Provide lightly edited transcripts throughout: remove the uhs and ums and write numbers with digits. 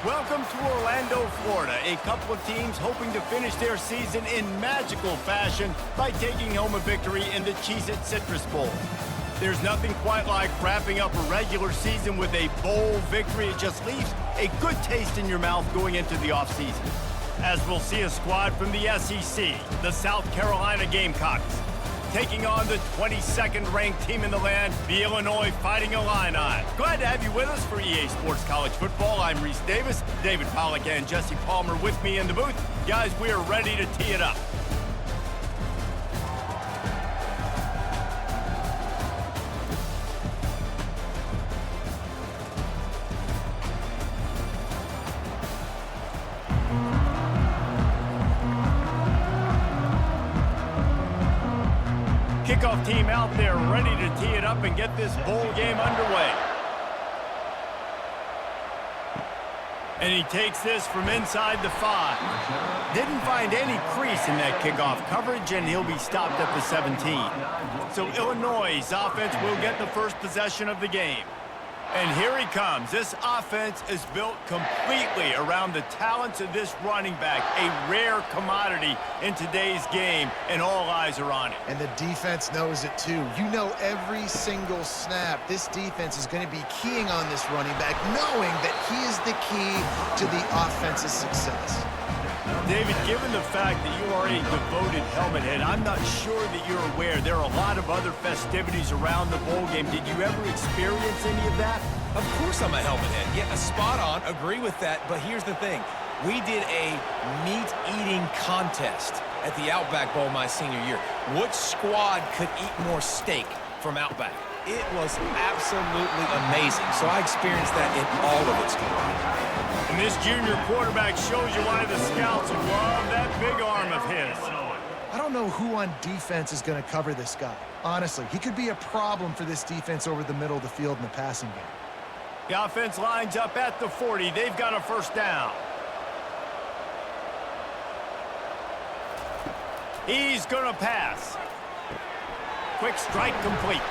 Welcome to Orlando, Florida. A couple of teams hoping to finish their season in magical fashion by taking home a victory in the Cheez-It Citrus Bowl. There's nothing quite like wrapping up a regular season with a bowl victory. It just leaves a good taste in your mouth going into the offseason. As we'll see a squad from the SEC, the South Carolina Gamecocks, taking on the 22nd ranked team in the land, the Illinois Fighting Illini. Glad to have you with us for EA Sports College Football. I'm Reese Davis, David Pollack and Jesse Palmer with me in the booth. Guys, we are ready to tee it up. Kickoff team out there ready to tee it up and get this bowl game underway. And he takes this from inside the 5. Didn't find any crease in that kickoff coverage, and he'll be stopped at the 17. So Illinois' offense will get the first possession of the game. And here he comes. This offense is built completely around the talents of this running back, a rare commodity in today's game, and all eyes are on it. And the defense knows it too. You know every single snap, this defense is going to be keying on this running back, knowing that he is the key to the offense's success. David, given the fact that you are a devoted helmet head, I'm not sure that you're aware there are a lot of other festivities around the bowl game. Did you ever experience any of that? Of course I'm a helmet head. Yeah, spot on. Agree with that. But here's the thing. We did a meat-eating contest at the Outback Bowl my senior year. Which squad could eat more steak from Outback? It was absolutely amazing. So I experienced that in all of its glory. And this junior quarterback shows you why the scouts love that big arm of his. I don't know who on defense is going to cover this guy. Honestly, he could be a problem for this defense over the middle of the field in the passing game. The offense lines up at the 40. They've got a first down. He's going to pass. Quick strike complete.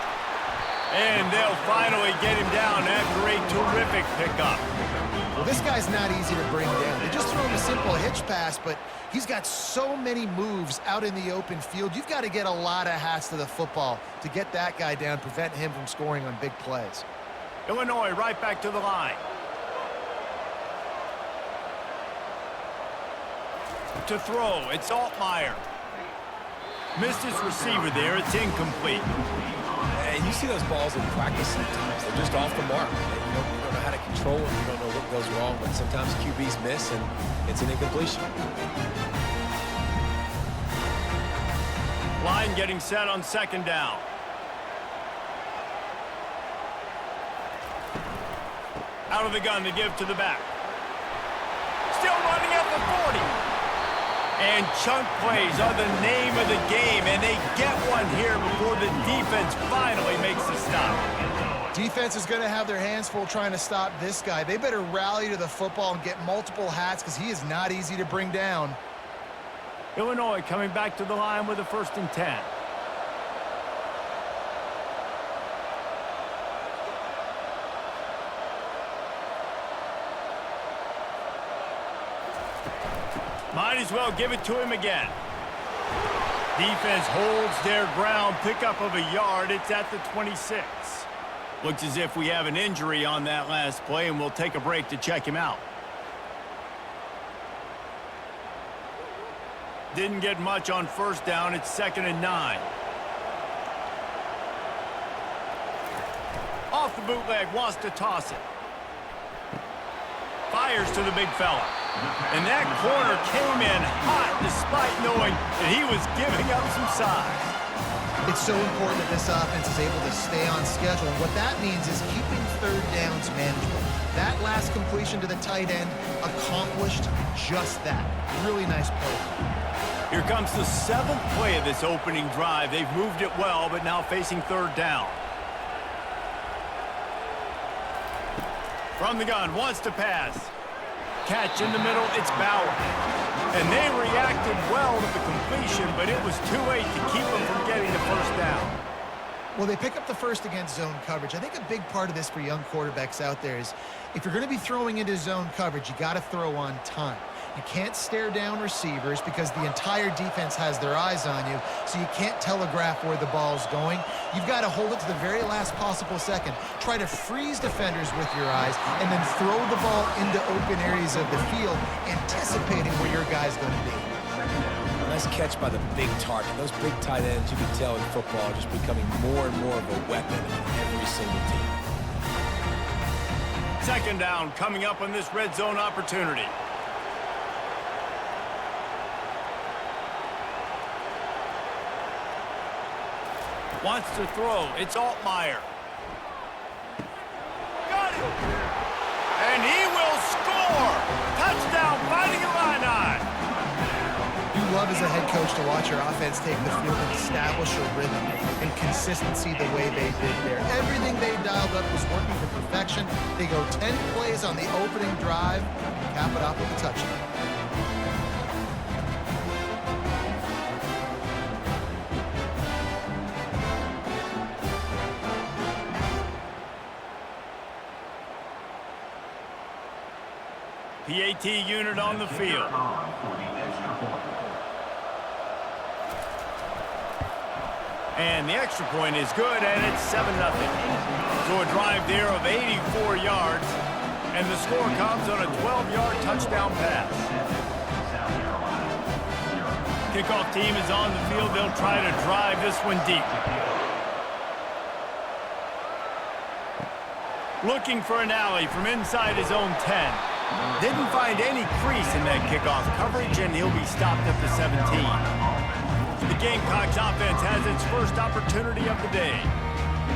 And they'll finally get him down after a terrific pickup. Well, this guy's not easy to bring down. They just throw him a simple hitch pass, but he's got so many moves out in the open field. You've got to get a lot of hats to the football to get that guy down, prevent him from scoring on big plays. Illinois right back to the line. To throw, it's Altmaier. Missed his receiver there, it's incomplete. And you see those balls in practice sometimes. They're just off the mark. You don't know how to control them. You don't know what goes wrong, but sometimes QBs miss, and it's an incompletion. Line getting set on second down. Out of the gun to give to the back. Still running at the 40. And chunk plays are the name of the game, and they get one here before the defense finally makes the stop. Defense is going to have their hands full trying to stop this guy. They better rally to the football and get multiple hats because he is not easy to bring down. Illinois coming back to the line with a 1st and 10. Might as well give it to him again. Defense holds their ground, pickup of a yard. It's at the 26. Looks as if we have an injury on that last play, and we'll take a break to check him out. Didn't get much on first down. It's 2nd and 9. Off the bootleg, wants to toss it. Fires to the big fella. And that corner came in hot despite knowing that he was giving up some size. It's so important that this offense is able to stay on schedule. And what that means is keeping 3rd downs manageable. That last completion to the tight end accomplished just that. Really nice play. Here comes the 7th play of this opening drive. They've moved it well, but now facing 3rd down. From the gun, wants to pass. Catch in the middle, it's Bauer. And they reacted well to the completion, but it was too late to keep them from getting the first down. Well, they pick up the first against zone coverage. I think a big part of this for young quarterbacks out there is if you're going to be throwing into zone coverage, you got to throw on time. You can't stare down receivers because the entire defense has their eyes on you, so you can't telegraph where the ball's going. You've got to hold it to the very last possible second. Try to freeze defenders with your eyes and then throw the ball into open areas of the field, anticipating where your guy's going to be. Nice catch by the big target. Those big tight ends, you can tell in football, are just becoming more and more of a weapon in every single team. Second down coming up on this red zone opportunity. Wants to throw. It's Altmaier. Got it! And he will score! Touchdown, Fighting Illini! You love as a head coach to watch your offense take the field and establish a rhythm and consistency the way they did there. Everything they dialed up was working to perfection. They go 10 plays on the opening drive and cap it off with a touchdown. PAT unit on the field. And the extra point is good, and it's 7-0. So a drive there of 84 yards, and the score comes on a 12-yard touchdown pass. Kickoff team is on the field. They'll try to drive this one deep. Looking for an alley from inside his own 10. Didn't find any crease in that kickoff coverage, and he'll be stopped at the 17. The Gamecocks offense has its first opportunity of the day.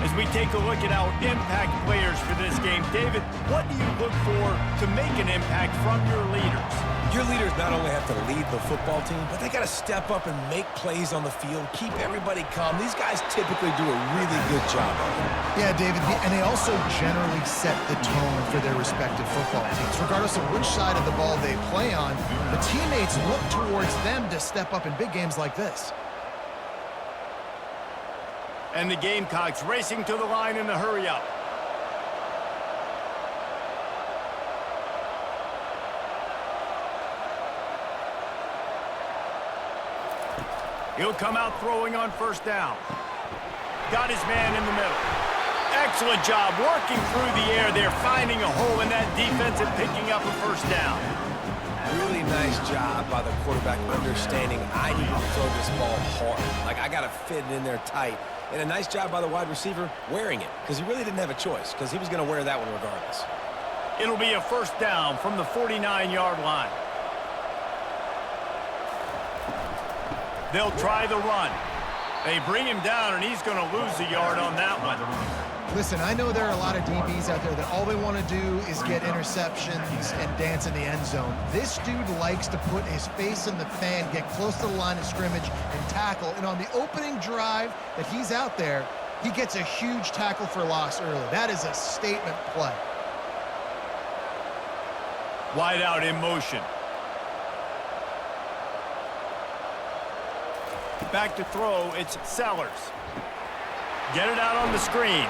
As we take a look at our impact players for this game, David, what do you look for to make an impact from your leaders? Your leaders not only have to lead the football team, but they got to step up and make plays on the field, keep everybody calm. These guys typically do a really good job of it. Yeah, David, and they also generally set the tone for their respective football teams. Regardless of which side of the ball they play on, the teammates look towards them to step up in big games like this. And the Gamecocks racing to the line in the hurry-up. He'll come out throwing on first down. Got his man in the middle. Excellent job working through the air there, finding a hole in that defense and picking up a first down. Really nice job by the quarterback understanding I need to throw this ball hard. Like, I got to fit it in there tight. And a nice job by the wide receiver wearing it, because he really didn't have a choice, because he was going to wear that one regardless. It'll be a first down from the 49-yard line. They'll try the run. They bring him down, and he's going to lose a yard on that one. Listen, I know there are a lot of DBs out there that all they want to do is get interceptions and dance in the end zone. This dude likes to put his face in the fan, get close to the line of scrimmage, and tackle. And on the opening drive that he's out there, he gets a huge tackle for loss early. That is a statement play. Wide out in motion. Back to throw, it's Sellers. Get it out on the screen.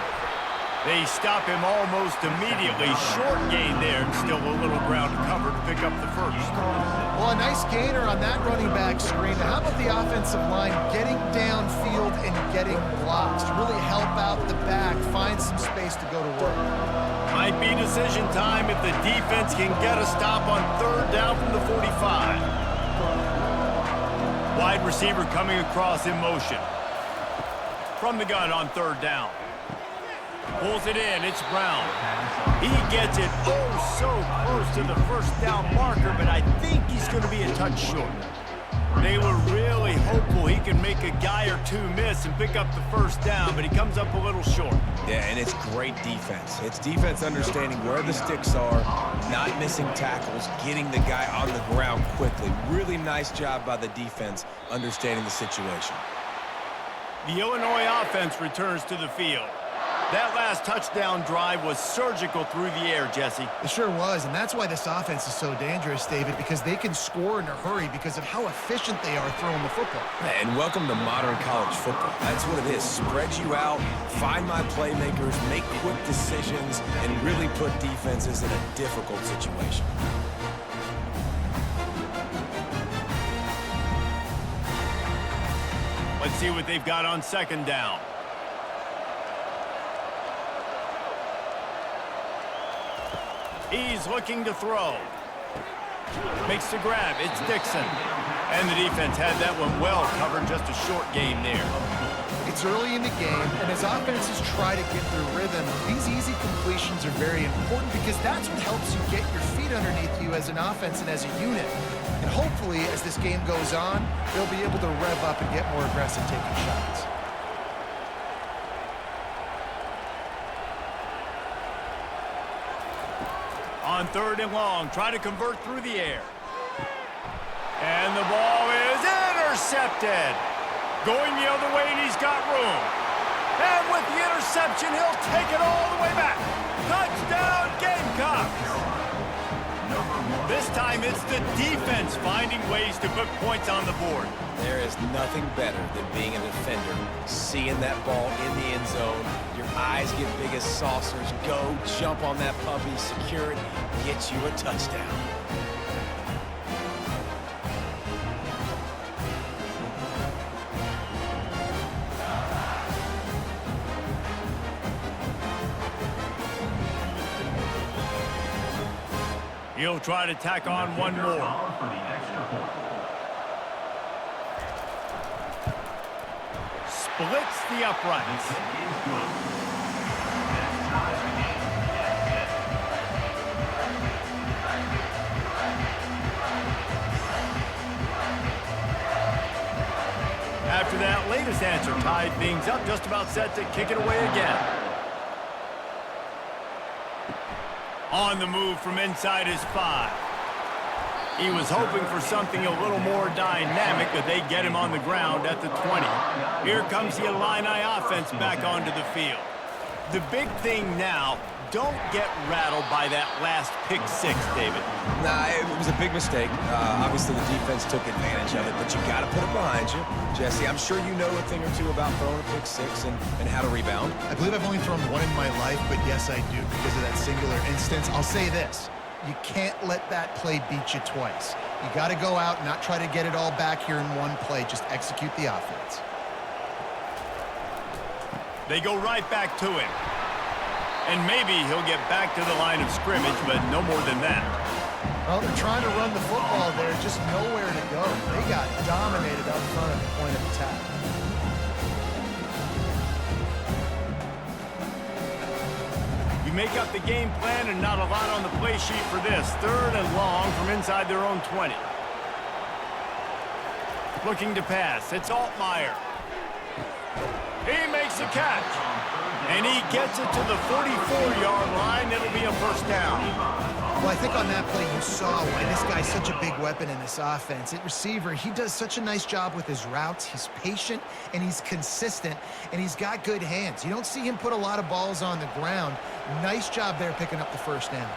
They stop him almost immediately. Short gain there, and still a little ground to cover to pick up the first. Well, a nice gainer on that running back screen. How about the offensive line getting downfield and getting blocks to really help out the back, find some space to go to work? Might be decision time if the defense can get a stop on third down from the 45. Wide receiver coming across in motion. From the gun on third down. Pulls it in, it's Brown. He gets it oh so close to the first down marker, but I think he's going to be a touch short. They were really hopeful he could make a guy or two miss and pick up the first down, but he comes up a little short. Yeah, and it's great defense. It's defense understanding where the sticks are, not missing tackles, getting the guy on the ground quickly. Really nice job by the defense understanding the situation. The Illinois offense returns to the field. That last touchdown drive was surgical through the air, Jesse. It sure was, and that's why this offense is so dangerous, David, because they can score in a hurry because of how efficient they are throwing the football. And welcome to modern college football. That's what it is. Spread you out, find my playmakers, make quick decisions, and really put defenses in a difficult situation. Let's see what they've got on second down. He's looking to throw. Makes the grab. It's Dixon. And the defense had that one well covered. Just a short game there. It's early in the game, and as offenses try to get their rhythm, these easy completions are very important because that's what helps you get your feet underneath you as an offense and as a unit. And hopefully, as this game goes on, they'll be able to rev up and get more aggressive taking shots. On third and long, try to convert through the air. And the ball is intercepted. Going the other way, and he's got room. And with the interception, he'll take it all the way back. Touchdown, Gamecocks! This time, it's the defense finding ways to put points on the board. There is nothing better than being a defender, seeing that ball in the end zone, your eyes get big as saucers, go, jump on that puppy, secure it, get you a touchdown. He'll try to tack on one more. Splits the uprights. After that latest answer tied things up, just about set to kick it away again. On the move from inside his 5. He was hoping for something a little more dynamic, but they get him on the ground at the 20. Here comes the Illini offense back onto the field. The big thing now, don't get rattled by that last pick 6, David. Nah, it was a big mistake. Obviously, the defense took advantage of it, but you got to put it behind you. Jesse, I'm sure you know a thing or two about throwing a pick 6 and how to rebound. I believe I've only thrown one in my life, but yes, I do because of that singular instance. I'll say this. You can't let that play beat you twice. You got to go out and not try to get it all back here in one play. Just execute the offense. They go right back to him. And maybe he'll get back to the line of scrimmage, but no more than that. Well, they're trying to run the football there, just nowhere to go. They got dominated up front at the point of attack. You make up the game plan and not a lot on the play sheet for this. Third and long from inside their own 20. Looking to pass. It's Altmaier. He makes a catch. And he gets it to the 44-yard line. It'll be a first down. Well, I think on that play you saw why this guy's such a big weapon in this offense. At receiver, he does such a nice job with his routes. He's patient, and he's consistent, and he's got good hands. You don't see him put a lot of balls on the ground. Nice job there picking up the first down.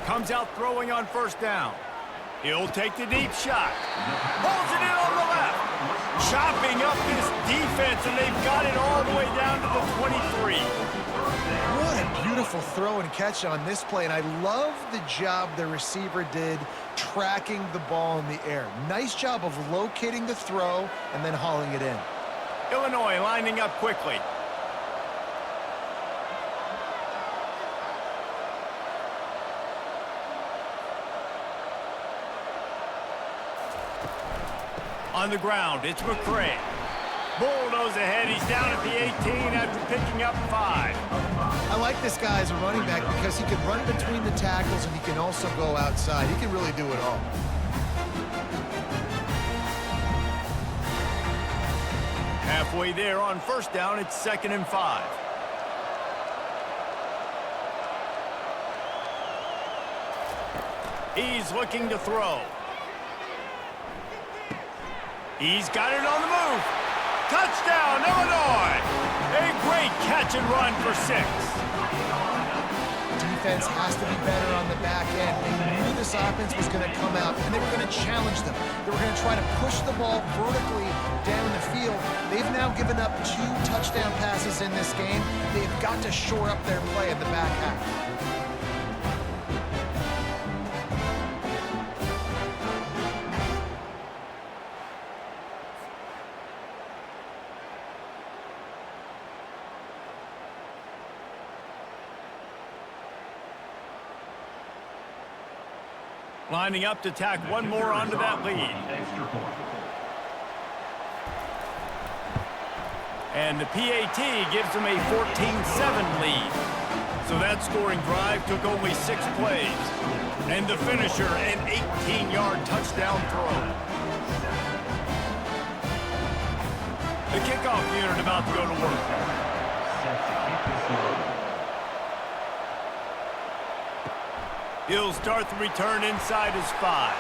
Comes out throwing on first down. He'll take the deep shot. Pulls it in on the left. Chopping up this defense, and they've got it all the way down to the 23. What a beautiful throw and catch on this play, and I love the job the receiver did tracking the ball in the air. Nice job of locating the throw and then hauling it in. Illinois lining up quickly. On the ground, it's McCray. Bulldoze ahead. He's down at the 18 after picking up 5. I like this guy as a running back because he can run between the tackles and he can also go outside. He can really do it all. Halfway there on first down, it's 2nd and 5. He's looking to throw. He's got it on the move. Touchdown, Illinois! A great catch and run for 6. Defense has to be better on the back end. They knew this offense was going to come out, and they were going to challenge them. They were going to try to push the ball vertically down the field. They've now given up 2 touchdown passes in this game. They've got to shore up their play in the back half. Lining up to tack one more onto that lead. And the PAT gives them a 14-7 lead. So that scoring drive took only 6 plays. And the finisher, an 18-yard touchdown throw. The kickoff unit about to go to work. He'll start the return inside his 5.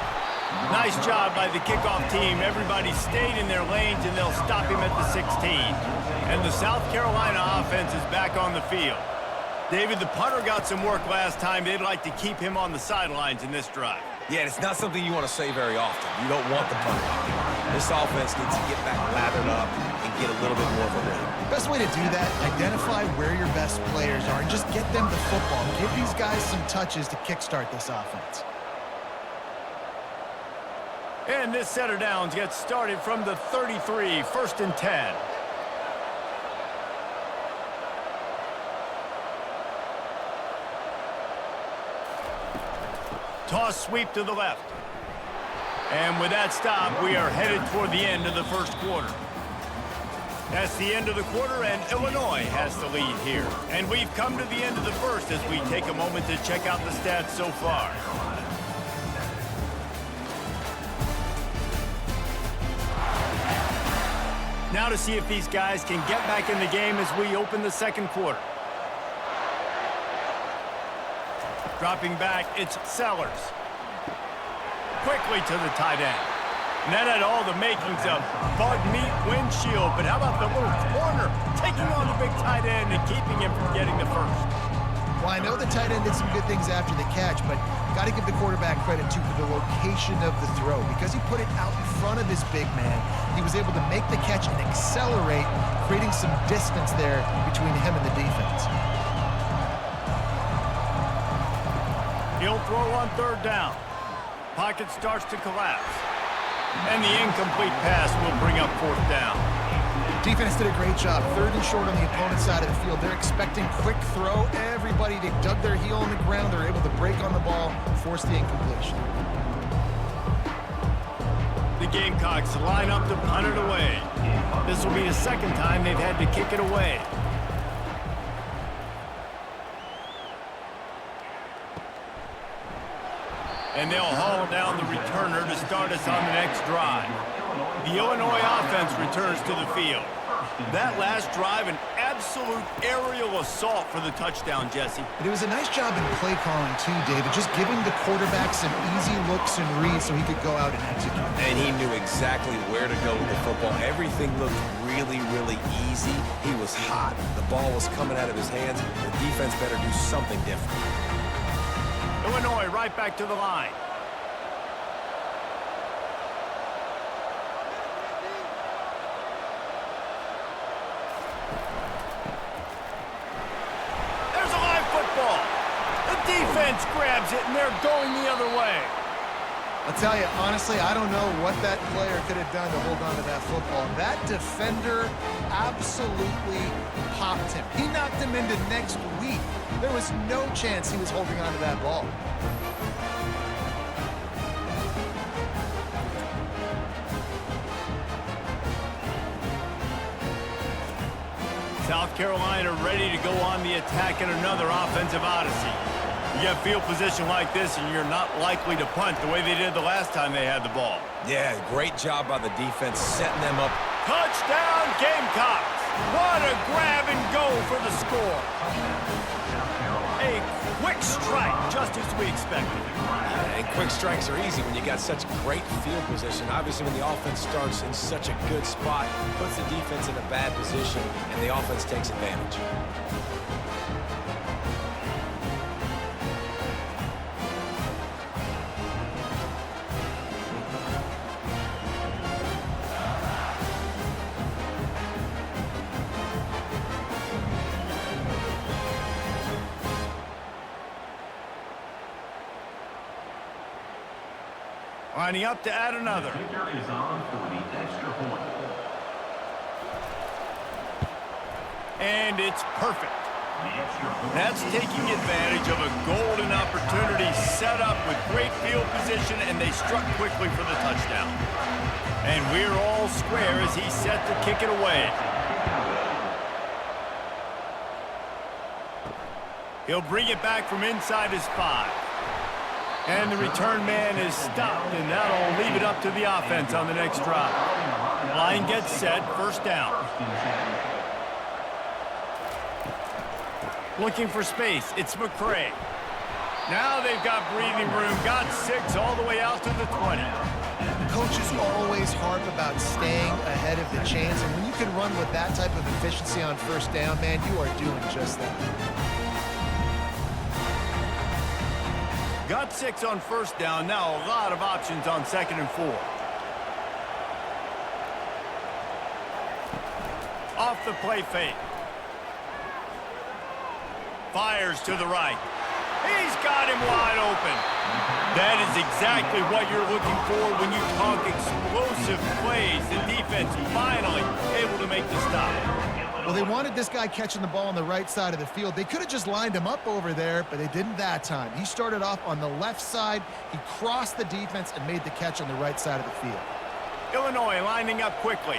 Nice job by the kickoff team. Everybody stayed in their lanes, and they'll stop him at the 16. And the South Carolina offense is back on the field. David, the punter got some work last time. They'd like to keep him on the sidelines in this drive. Yeah, it's not something you want to say very often. You don't want the punter. This offense needs to get back lathered up and get a little bit more of a rhythm. Best way to do that, identify where your best players are and just get them the football. Give these guys some touches to kickstart this offense. And this set of downs gets started from the 33, 1st and 10. Toss sweep to the left. And with that stop, we are headed toward the end of the first quarter. That's the end of the quarter, and Illinois has the lead here. And we've come to the end of the first as we take a moment to check out the stats so far. Now to see if these guys can get back in the game as we open the second quarter. Dropping back, it's Sellers. Quickly to the tight end. And that had all the makings of bug meat windshield, but how about the little corner taking on the big tight end and keeping him from getting the first? Well, I know the tight end did some good things after the catch, but got to give the quarterback credit, too, for the location of the throw. Because he put it out in front of his big man, he was able to make the catch and accelerate, creating some distance there between him and the defense. He'll throw on 3rd down. Pocket starts to collapse. And the incomplete pass will bring up 4th down. Defense did a great job. 3rd and short on the opponent's side of the field. They're expecting quick throw. Everybody dug their heel on the ground. They're able to break on the ball, force the incompletion. The Gamecocks line up to punt it away. This will be the 2nd time they've had to kick it away. And they'll haul down the returner to start us on the next drive. The Illinois offense returns to the field. That last drive, an absolute aerial assault for the touchdown, Jesse. But it was a nice job in play calling, too, David. Just giving the quarterback some easy looks and reads so he could go out and execute. And he knew exactly where to go with the football. Everything looked really, really easy. He was hot. The ball was coming out of his hands. The defense better do something different. Illinois right back to the line. There's a live football. The defense grabs it, and they're going the other way. I'll tell you, honestly, I don't know what that player could have done to hold on to that football. That defender absolutely popped him. He knocked him into next week. There was no chance he was holding on to that ball. South Carolina ready to go on the attack in another offensive odyssey. You get field position like this, and you're not likely to punt the way they did the last time they had the ball. Yeah, great job by the defense setting them up. Touchdown, Gamecocks! What a grab and go for the score. A quick strike, just as we expected. And quick strikes are easy when you got such great field position. Obviously, when the offense starts in such a good spot, puts the defense in a bad position, and the offense takes advantage. Lining up to add another. And it's perfect. That's taking advantage of a golden opportunity set up with great field position, and they struck quickly for the touchdown. And we're all square as he's set to kick it away. He'll bring it back from inside his 5. And the return man is stopped, and that'll leave it up to the offense on the next drive. Line gets set, first down. Looking for space, it's McCray. Now they've got breathing room, got 6 all the way out to the 20. Coaches always harp about staying ahead of the chains, and when you can run with that type of efficiency on first down, man, you are doing just that. Got 6 on first down, now a lot of options on 2nd and 4. Off the play fake. Fires to the right. He's got him wide open. That is exactly what you're looking for when you talk explosive plays. The defense finally able to make the stop. Well, they wanted this guy catching the ball on the right side of the field. They could have just lined him up over there, but they didn't that time. He started off on the left side. He crossed the defense and made the catch on the right side of the field. Illinois lining up quickly.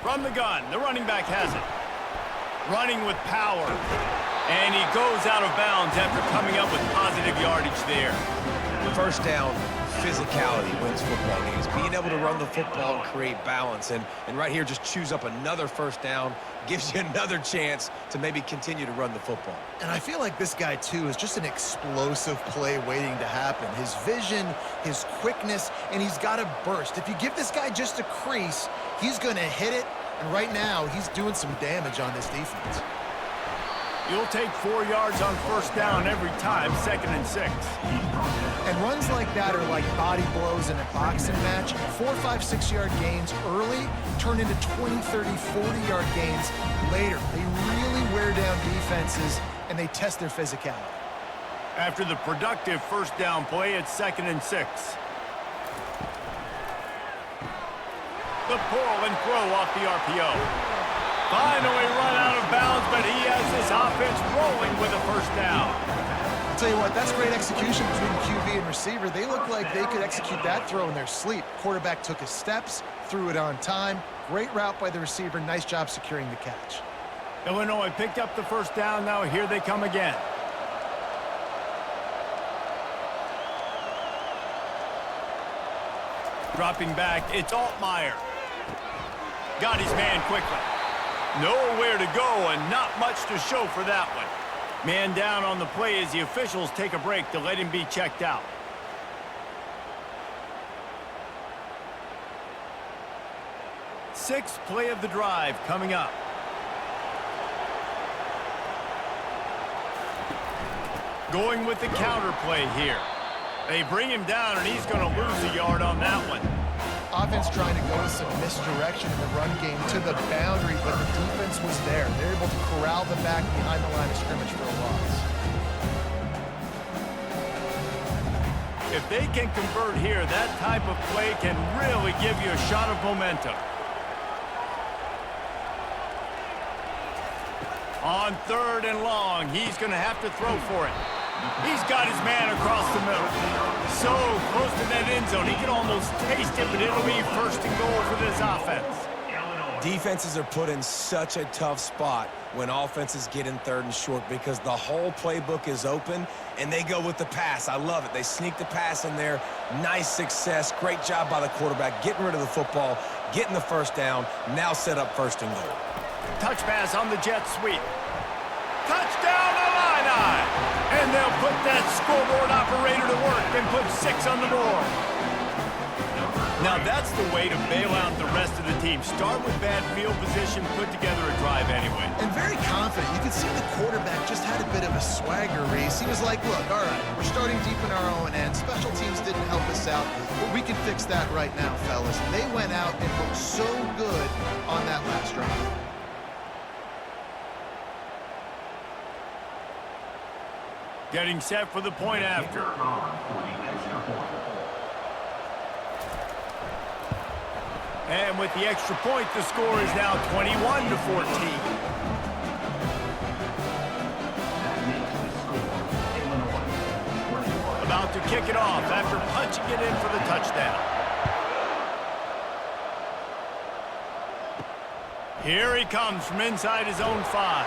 From the gun, the running back has it. Running with power. And he goes out of bounds after coming up with positive yardage there. First down, physicality wins football games. Being able to run the football and create balance. And right here, just choose up another first down, gives you another chance to maybe continue to run the football. And I feel like this guy, too, is just an explosive play waiting to happen. His vision, his quickness, and he's got a burst. If you give this guy just a crease, he's going to hit it. And right now, he's doing some damage on this defense. You'll take 4 yards on first down every time, 2nd and 6. And runs like that are like body blows in a boxing match. 4, 5, 6-yard gains early turn into 20, 30, 40-yard gains later. They really wear down defenses, and they test their physicality. After the productive first down play, it's 2nd and 6. The pull and throw off the RPO. Finally run out of bounds, but he has this offense rolling with a first down. I'll tell you what, that's great execution between QB and receiver. They look like they could execute that throw in their sleep. Quarterback took his steps, threw it on time. Great route by the receiver. Nice job securing the catch. Illinois picked up the first down. Now here they come again. Dropping back, it's Altmaier. Got his man quickly. Nowhere to go and not much to show for that one. Man down on the play as the officials take a break to let him be checked out. Sixth play of the drive coming up. Going with the counter play here. They bring him down, and he's going to lose a yard on that one. Offense trying to go with some misdirection in the run game to the boundary, but the defense was there. They're able to corral them back behind the line of scrimmage for a loss. If they can convert here, that type of play can really give you a shot of momentum. On 3rd and long, he's going to have to throw for it. He's got his man across the middle. So close to that end zone, he can almost taste it, but it'll be 1st and goal for this offense. Defenses are put in such a tough spot when offenses get in 3rd and short because the whole playbook is open, and they go with the pass. I love it. They sneak the pass in there. Nice success. Great job by the quarterback, getting rid of the football, getting the first down, now set up 1st and goal. Touch pass on the jet sweep. Touchdown, Illini! And they'll put that scoreboard operator to work and put 6 on the board. Now that's the way to bail out the rest of the team. Start with bad field position, put together a drive anyway. And very confident. You could see the quarterback just had a bit of a swagger race. He was like, look, all right, we're starting deep in our own end. Special teams didn't help us out, but we can fix that right now, fellas. And they went out and looked so good on that last drive. Getting set for the point after. And with the extra point, the score is now 21-14. About to kick it off after punching it in for the touchdown. Here he comes from inside his own 5.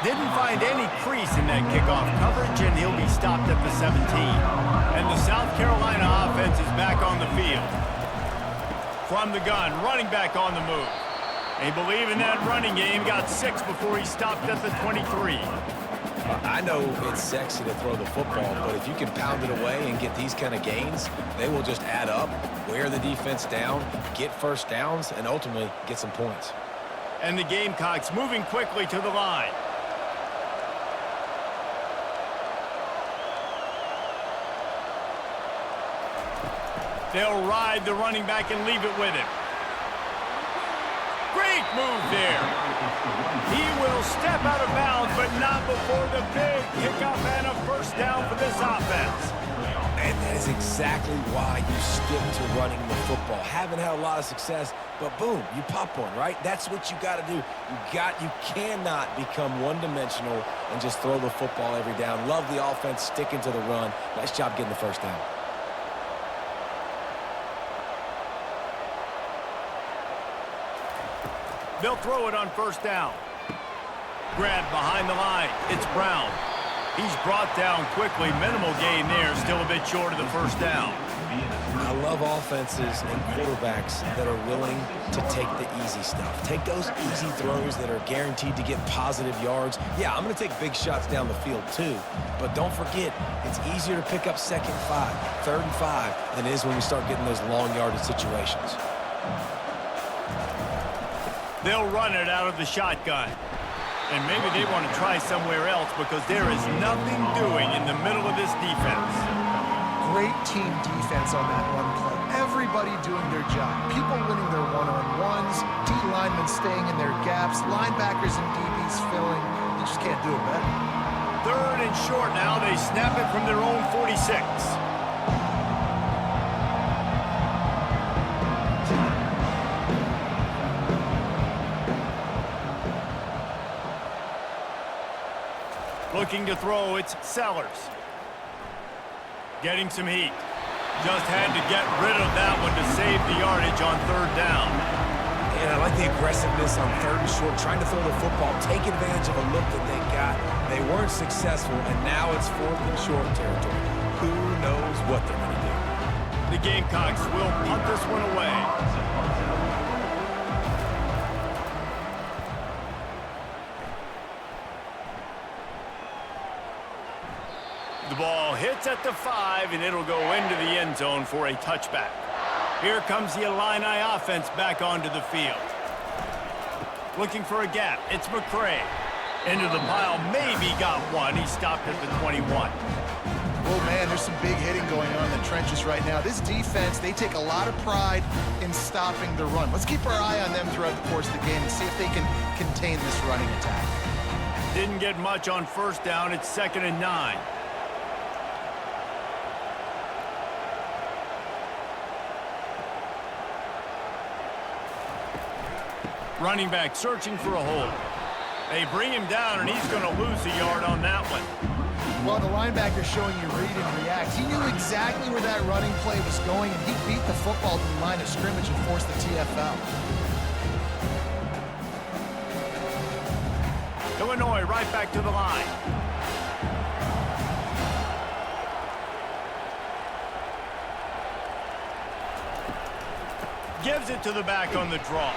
Didn't find any crease in that kickoff coverage, and he'll be stopped at the 17. And the South Carolina offense is back on the field. From the gun, running back on the move. They believe in that running game, got 6 before he stopped at the 23. I know it's sexy to throw the football, but if you can pound it away and get these kind of gains, they will just add up, wear the defense down, get first downs, and ultimately get some points. And the Gamecocks moving quickly to the line. They'll ride the running back and leave it with him. Great move there. He will step out of bounds, but not before the big kickoff and a first down for this offense. And that is exactly why you stick to running the football. Haven't had a lot of success, but boom, you pop one, right? That's what you got to do. You cannot become one-dimensional and just throw the football every down. Love the offense, sticking to the run. Nice job getting the first down. They'll throw it on first down. Grabbed behind the line. It's Brown. He's brought down quickly. Minimal gain there. Still a bit short of the first down. I love offenses and quarterbacks that are willing to take the easy stuff. Take those easy throws that are guaranteed to get positive yards. Yeah, I'm going to take big shots down the field too. But don't forget, it's easier to pick up 2nd and 5, 3rd and 5 than it is when we start getting those long yardage situations. They'll run it out of the shotgun. And maybe they want to try somewhere else because there is nothing doing in the middle of this defense. Great team defense on that run play. Everybody doing their job. People winning their one-on-ones, D linemen staying in their gaps, linebackers and DBs filling. You just can't do it better. 3rd and short now. They snap it from their own 46. Looking to throw, it's Sellers. Getting some heat. Just had to get rid of that one to save the yardage on 3rd down. And I like the aggressiveness on 3rd and short, trying to throw the football, take advantage of a look that they got. They weren't successful, and now it's 4th and short territory. Who knows what they're going to do? The Gamecocks will punt this one away. The ball hits at the 5, and it'll go into the end zone for a touchback. Here comes the Illini offense back onto the field. Looking for a gap. It's McCray. Into the pile. Maybe got one. He stopped at the 21. Oh, man, there's some big hitting going on in the trenches right now. This defense, they take a lot of pride in stopping the run. Let's keep our eye on them throughout the course of the game and see if they can contain this running attack. Didn't get much on first down. It's 2nd and 9. Running back searching for a hole. They bring him down, and he's going to lose a yard on that one. Well, the linebacker showing you read and react. He knew exactly where that running play was going, and he beat the football to the line of scrimmage and forced the TFL. Illinois right back to the line. Gives it to the back on the draw.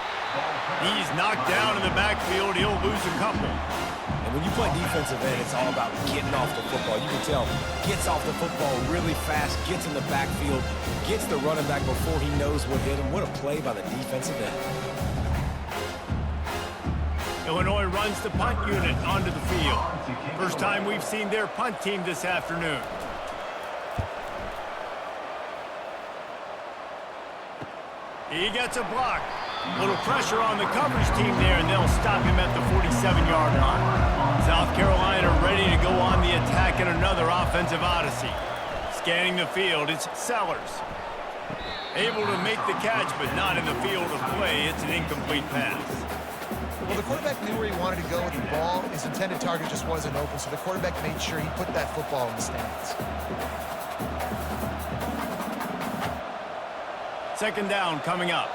He's knocked down in the backfield. He'll lose a couple. And when you play defensive end, it's all about getting off the football. You can tell, gets off the football really fast, gets in the backfield, gets the running back before he knows what hit him. What a play by the defensive end. Illinois runs the punt unit onto the field. First time we've seen their punt team this afternoon. He gets a block. Little pressure on the coverage team there, and they'll stop him at the 47-yard line. South Carolina ready to go on the attack in another offensive odyssey. Scanning the field, it's Sellers. Able to make the catch, but not in the field of play. It's an incomplete pass. Well, the quarterback knew where he wanted to go with the ball. His intended target just wasn't open, so the quarterback made sure he put that football in the stands. Second down coming up.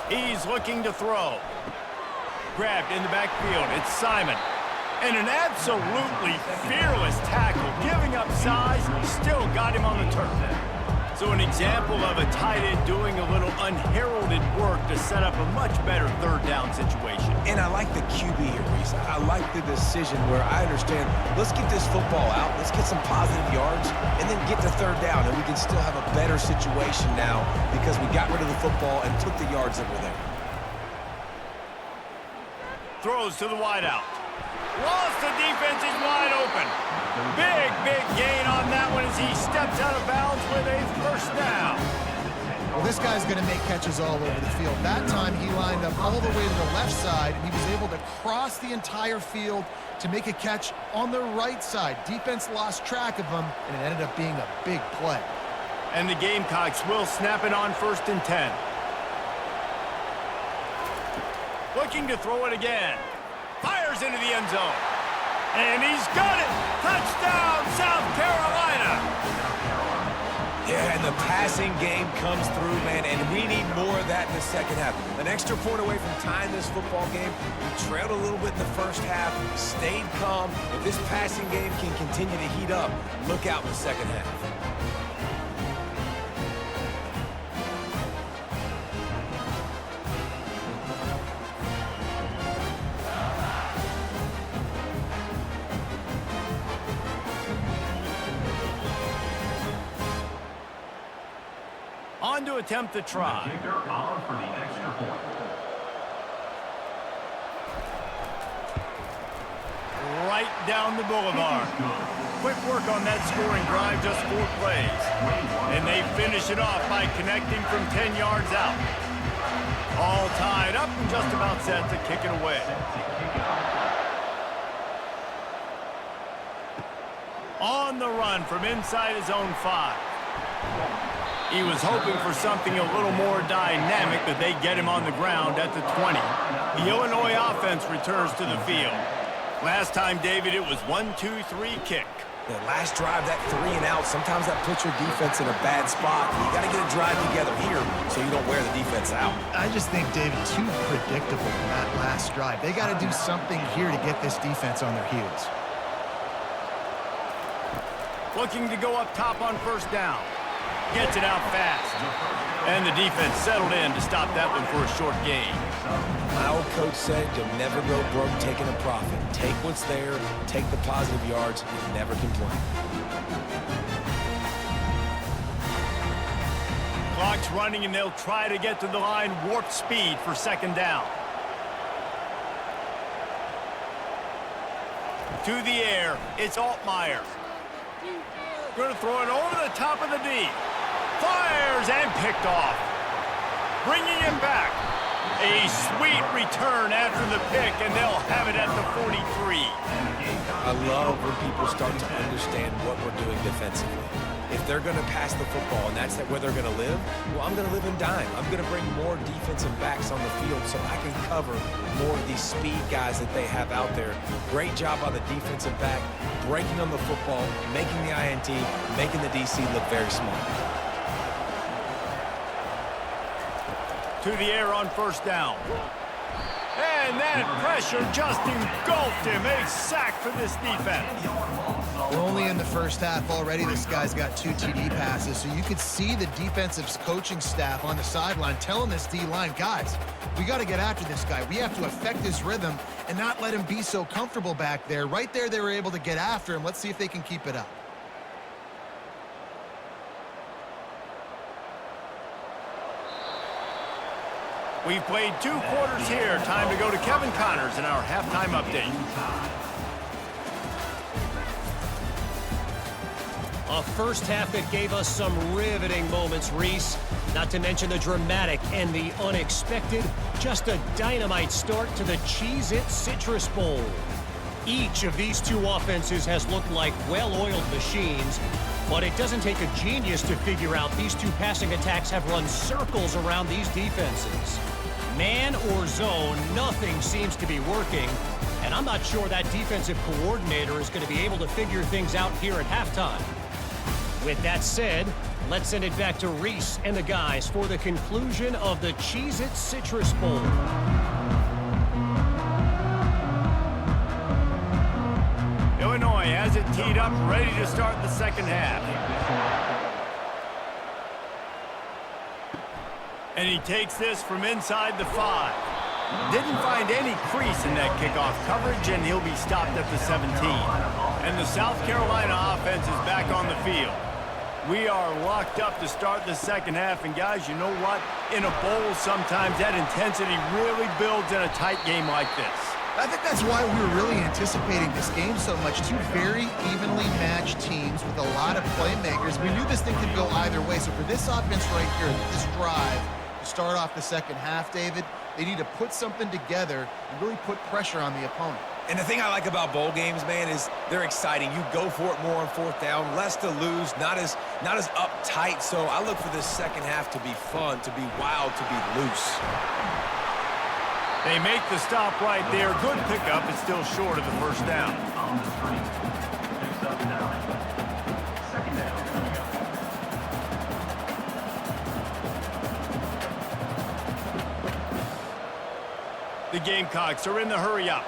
He's looking to throw. Grabbed in the backfield. It's Simon. And an absolutely fearless tackle. Giving up size, still got him on the turf. So an example of a tight end doing a little unheralded work to set up a much better third down situation. And I like the QB here, Reese. I like the decision where I understand, let's get this football out, let's get some positive yards, and then get to third down, and we can still have a better situation now because we got rid of the football and took the yards that were there. Throws to the wideout. Lost, the defense is wide open. Big gain on that one as he steps out of bounds with a first down. Well, this guy's going to make catches all over the field. That time he lined up all the way to the left side, and he was able to cross the entire field to make a catch on the right side. Defense lost track of him, and it ended up being a big play. And the Gamecocks will snap it on 1st and 10. Looking to throw it again. Fires into the end zone. And he's got it! Touchdown, South Carolina! Yeah, and the passing game comes through, man, and we need more of that in the second half. An extra point away from tying this football game. We trailed a little bit in the first half, stayed calm. If this passing game can continue to heat up, look out in the second half. On to attempt the try. Right down the boulevard. Quick work on that scoring drive, just 4 plays. And they finish it off by connecting from 10 yards out. All tied up and just about set to kick it away. On the run from inside his own 5. He was hoping for something a little more dynamic, but they get him on the ground at the 20. The Illinois offense returns to the field. Last time, David, it was 1-2-3 kick. The last drive, that 3 and out, sometimes that puts your defense in a bad spot. You got to get a drive together here so you don't wear the defense out. I just think, David, too predictable in that last drive. They got to do something here to get this defense on their heels. Looking to go up top on 1st down. Gets it out fast. And the defense settled in to stop that one for a short gain. My old coach said you'll never go broke taking a profit. Take what's there, take the positive yards, and never complain. Clock's running, and they'll try to get to the line warp speed for 2nd down. To the air, it's Altmaier. Going to throw it over the top of the D. Fires and picked off. Bringing him back. A sweet return after the pick, and they'll have it at the 43. I love when people start to understand what we're doing defensively. If they're going to pass the football and that's where they're going to live, well, I'm going to live in dime. I'm going to bring more defensive backs on the field so I can cover more of these speed guys that they have out there. Great job by the defensive back, breaking on the football, making the INT, making the DC look very smart. to the air on first down. And that pressure just engulfed him. A sack for this defense. We're only in the first half already. This guy's got 2 TD passes, so you could see the defensive coaching staff on the sideline telling this D-line, guys, we got to get after this guy. We have to affect his rhythm and not let him be so comfortable back there. Right there, they were able to get after him. Let's see if they can keep it up. We've played 2 quarters here. Time to go to Kevin Connors in our halftime update. A first half that gave us some riveting moments, Reese. Not to mention the dramatic and the unexpected. Just a dynamite start to the Cheez-It Citrus Bowl. Each of these 2 offenses has looked like well-oiled machines, but it doesn't take a genius to figure out these 2 passing attacks have run circles around these defenses. Man or zone, nothing seems to be working, and I'm not sure that defensive coordinator is going to be able to figure things out here at halftime. With that said, let's send it back to Reese and the guys for the conclusion of the Cheez-It Citrus Bowl. Illinois has it teed up, ready to start the second half. And he takes this from inside the 5. Didn't find any crease in that kickoff coverage, and he'll be stopped at the 17. And the South Carolina offense is back on the field. We are locked up to start the second half, and guys, you know what? In a bowl, sometimes that intensity really builds in a tight game like this. I think that's why we were really anticipating this game so much. 2 very evenly matched teams with a lot of playmakers. We knew this thing could go either way. So for this offense right here, this drive, to start off the second half, David, they need to put something together and really put pressure on the opponent. And the thing I like about bowl games, man, is they're exciting. You go for it more on fourth down, less to lose, not as uptight. So I look for this second half to be fun, to be wild, to be loose. They make the stop right there. Good pickup. It's still short of the first down. On the street. Next up down. Second down. The Gamecocks are in the hurry-up.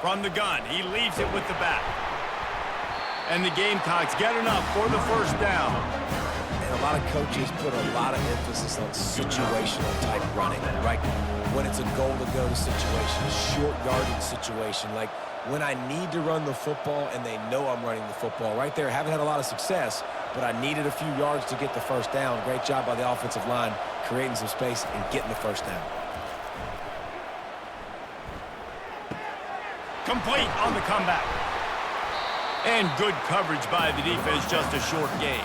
From the gun, he leaves it with the back. And the Gamecocks get enough for the first down. And a lot of coaches put a lot of emphasis on situational type running, right? When it's a goal to go to situation, a short yardage situation, like when I need to run the football and they know I'm running the football. Right there, haven't had a lot of success, but I needed a few yards to get the first down. Great job by the offensive line, creating some space and getting the first down. Complete on the comeback. And good coverage by the defense, just a short gain.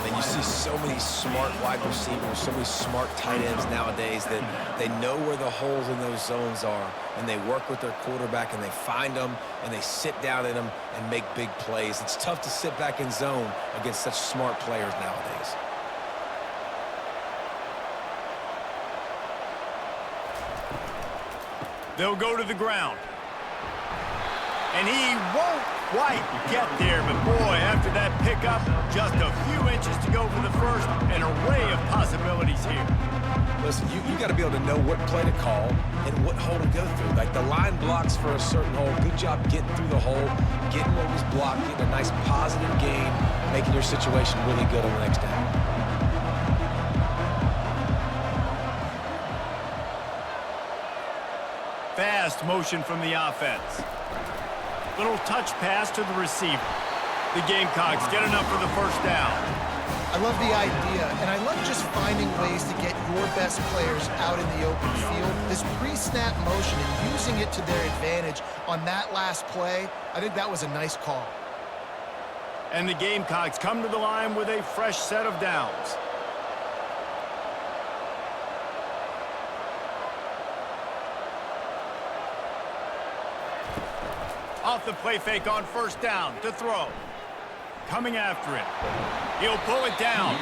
And you see so many smart wide receivers, so many smart tight ends nowadays that they know where the holes in those zones are, and they work with their quarterback, and they find them, and they sit down in them and make big plays. It's tough to sit back in zone against such smart players nowadays. They'll go to the ground. And he won't quite get there, but boy, after that pickup, just a few inches to go for the first, an array of possibilities here. Listen, you got to be able to know what play to call and what hole to go through. Like the line blocks for a certain hole. Good job getting through the hole, getting what was blocked, getting a nice positive gain, making your situation really good on the next down. Fast motion from the offense. Little touch pass to the receiver. The Gamecocks get enough for the first down. I love the idea, and I love just finding ways to get your best players out in the open field. This pre-snap motion and using it to their advantage on that last play, I think that was a nice call. And the Gamecocks come to the line with a fresh set of downs. Off the play fake on first down to throw. Coming after it. He'll pull it down.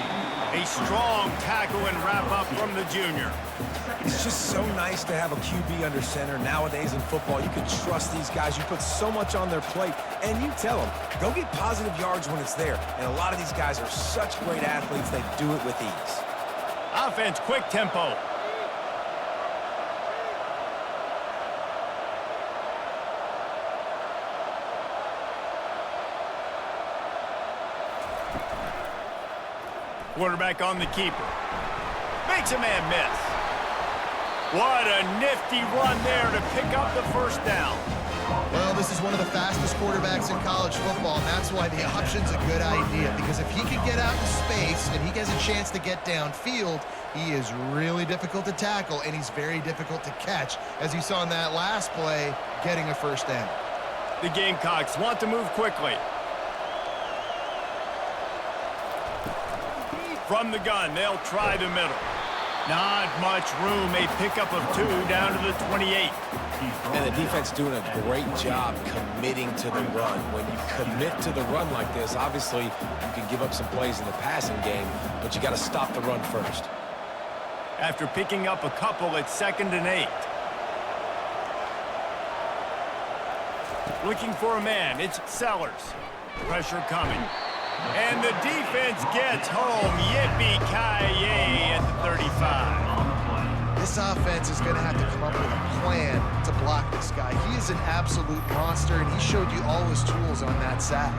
A strong tackle and wrap up from the junior. It's just so nice to have a QB under center. Nowadays in football, you can trust these guys. You put so much on their plate, and you tell them, go get positive yards when it's there. And a lot of these guys are such great athletes, they do it with ease. Offense, quick tempo. Quarterback on the keeper. Makes a man miss. What a nifty run there to pick up the first down. Well, this is one of the fastest quarterbacks in college football, and that's why the option's a good idea, because if he can get out in space and he gets a chance to get downfield, he is really difficult to tackle, and he's very difficult to catch, as you saw in that last play, getting a first down. The Gamecocks want to move quickly. From the gun, they'll try the middle. Not much room. A pickup of 2 down to the 28. And the defense doing a great job committing to the run. When you commit to the run like this, obviously you can give up some plays in the passing game, but you got to stop the run first. After picking up a couple, it's 2nd and 8. Looking for a man. It's Sellers. Pressure coming. And the defense gets home. Yippee-ki-yay at the 35. This offense is going to have to come up with a plan to block this guy. He is an absolute monster, and he showed you all his tools on that sack.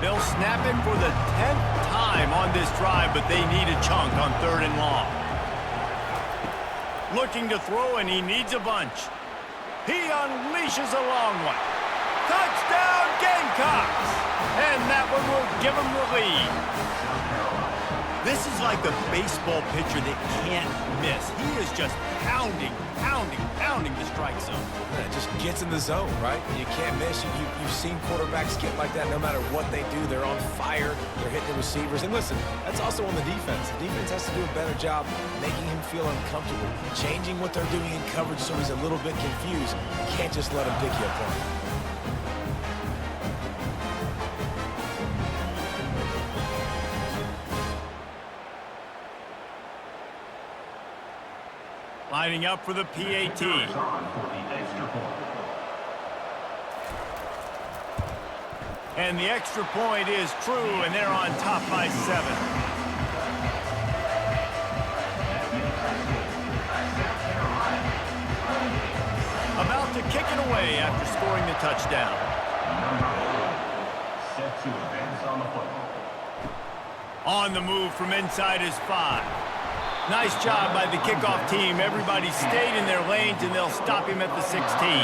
They'll snap it for the 10th time on this drive, but they need a chunk on 3rd and long. Looking to throw, and he needs a bunch. He unleashes a long one. Touchdown, Gamecocks! And that one will give him the lead. This is like a baseball pitcher that can't miss. He is just pounding the strike zone. Yeah, it just gets in the zone, right? You can't miss. You've seen quarterbacks get like that no matter what they do. They're on fire. They're hitting the receivers. And listen, that's also on the defense. The defense has to do a better job making him feel uncomfortable, changing what they're doing in coverage so he's a little bit confused. You can't just let him pick you apart. Lining up for the PAT. And the extra point is true, and they're on top by 7. About to kick it away after scoring the touchdown. Set to advance on the football. On the move from inside his 5. Nice job by the kickoff team. Everybody stayed in their lanes, and they'll stop him at the 16.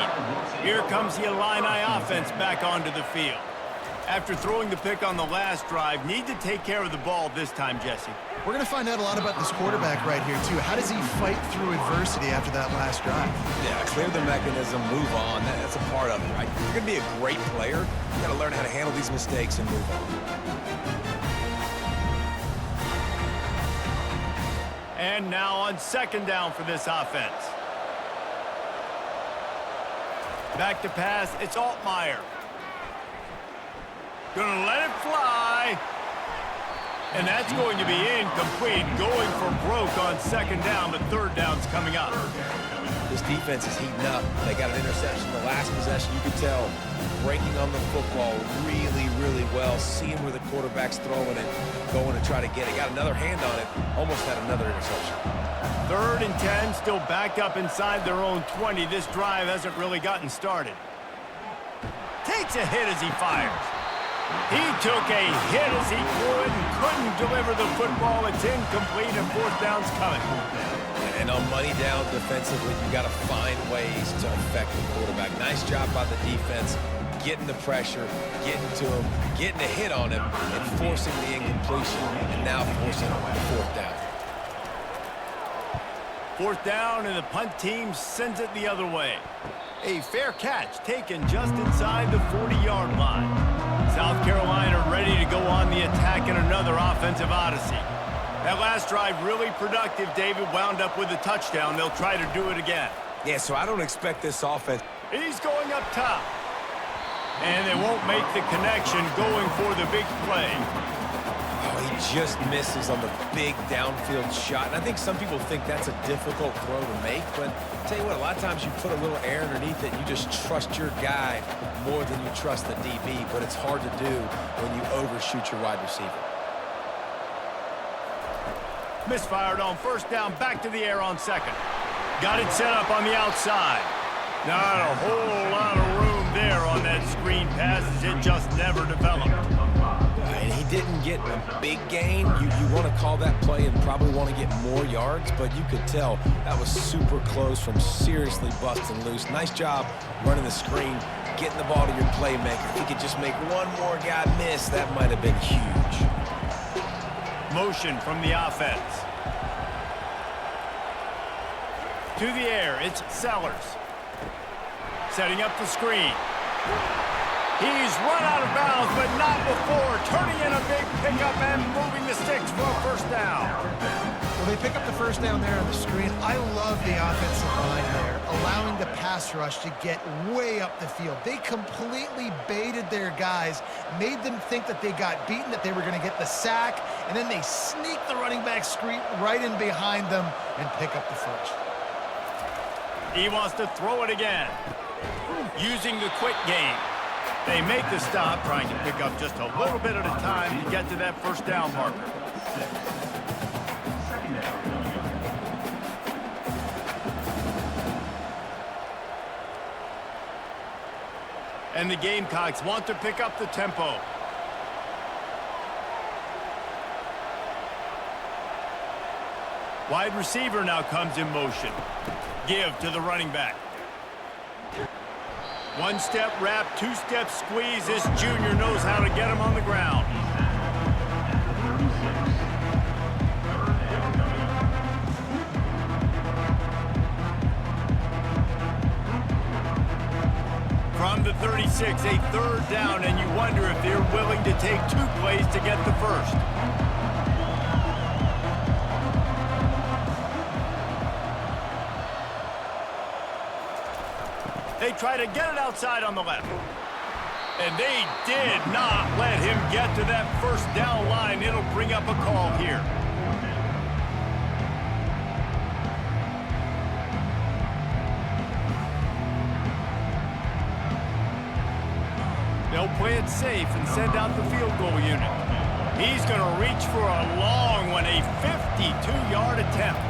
Here comes the Illini offense back onto the field. After throwing the pick on the last drive, need to take care of the ball this time, Jesse. We're going to find out a lot about this quarterback right here, too. How does he fight through adversity after that last drive? Yeah, clear the mechanism, move on. That's a part of it, right? If you're going to be a great player, you got to learn how to handle these mistakes and move on. And now on 2nd down for this offense. Back to pass, it's Altmaier. Gonna let it fly. And that's going to be incomplete. Going for broke on 2nd down, but 3rd down's coming up. This defense is heating up. They got an interception the last possession. You could tell breaking on the football really well, seeing where the quarterback's throwing it, going to try to get it. Got another hand on it, almost had another interception. 3rd and 10, still backed up inside their own 20. This drive hasn't really gotten started. Takes a hit as he fires. He took a hit as he could and couldn't deliver the football. It's incomplete, and 4th down's coming. And on money down defensively, you got to find ways to affect the quarterback. Nice job by the defense, getting the pressure, getting to him, getting a hit on him, and forcing the incompletion, and now forcing the 4th down. 4th down, and the punt team sends it the other way. A fair catch taken just inside the 40-yard line. South Carolina ready to go on the attack in another offensive odyssey. That last drive really productive. David wound up with a touchdown. They'll try to do it again. Yeah, so I don't expect this offense. He's going up top. And they won't make the connection going for the big play. Oh, he just misses on the big downfield shot. And I think some people think that's a difficult throw to make, but I'll tell you what, a lot of times you put a little air underneath it and you just trust your guy more than you trust the DB, but it's hard to do when you overshoot your wide receiver. Misfired on first down, back to the air on second. Got it set up on the outside. Not a whole lot of room there on that screen pass as it just never developed. And he didn't get a big gain. You want to call that play and probably want to get more yards, but you could tell that was super close from seriously busting loose. Nice job running the screen, getting the ball to your playmaker. If he could just make one more guy miss, that might have been huge. Motion from the offense. To the air, it's Sellers. Setting up the screen. He's run out of bounds, but not before. Turning in a big pickup and moving the sticks for a first down. Well, they pick up the first down there on the screen. I love the offensive line there, allowing the pass rush to get way up the field. They completely baited their guys, made them think that they got beaten, that they were going to get the sack, and then they sneak the running back screen right in behind them and pick up the first. He wants to throw it again. Using the quick game. They make the stop, trying to pick up just a little bit at a time to get to that first down marker. Second down. And the Gamecocks want to pick up the tempo. Wide receiver now comes in motion. Give to the running back. One-step wrap, two-step squeeze. This junior knows how to get him on the ground. From the 36, a third down, and you wonder if they're willing to take 2 plays to get the first. They try to get it outside on the left. And they did not let him get to that first down line. It'll bring up a call here. They'll play it safe and send out the field goal unit. He's going to reach for a long one, a 52-yard attempt.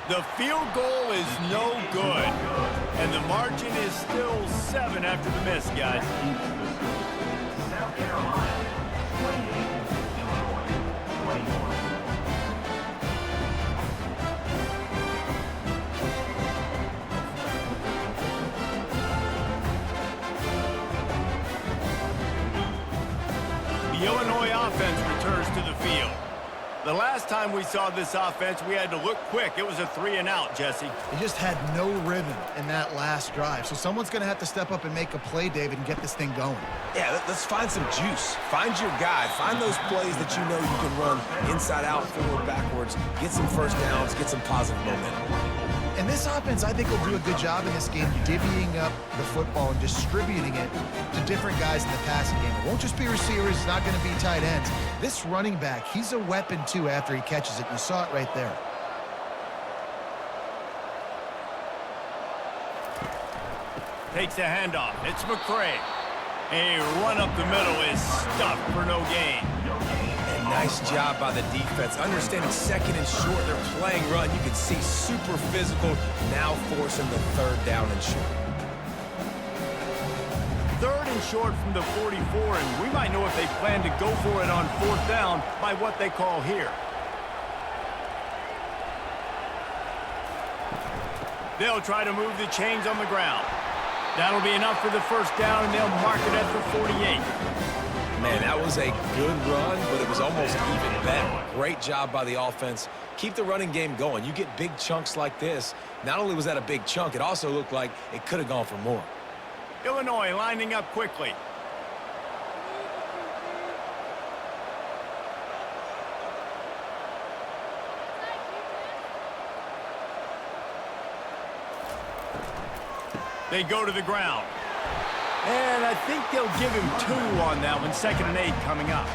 The field goal is no good, and the margin is still 7 after the miss, guys. South Carolina, 28, Illinois, 21. The Illinois offense returns to the field. The last time we saw this offense, we had to look quick. It was a 3-and-out, Jesse. They just had no rhythm in that last drive. So someone's going to have to step up and make a play, David, and get this thing going. Yeah, let's find some juice. Find your guy. Find those plays that you know you can run inside out, forward, backwards, get some first downs, get some positive momentum. And this offense, I think, will do a good job in this game divvying up the football and distributing it to different guys in the passing game. It won't just be receivers. It's not going to be tight ends. This running back, he's a weapon, too, after he catches it. You saw it right there. Takes the handoff. It's McCray. A run up the middle is stuffed for no gain. And nice job by the defense. Understanding second and short, they're playing run. You can see super physical, now forcing the third down and short. Third and short from the 44, and we might know if they plan to go for it on fourth down by what they call here. They'll try to move the chains on the ground. That'll be enough for the first down, and they'll mark it at the 48. Man, that was a good run, but it was almost even better. Great job by the offense. Keep the running game going. You get big chunks like this. Not only was that a big chunk, it also looked like it could have gone for more. Illinois lining up quickly. They go to the ground. And I think they'll give him 2 on that one. 2nd and 8 coming up.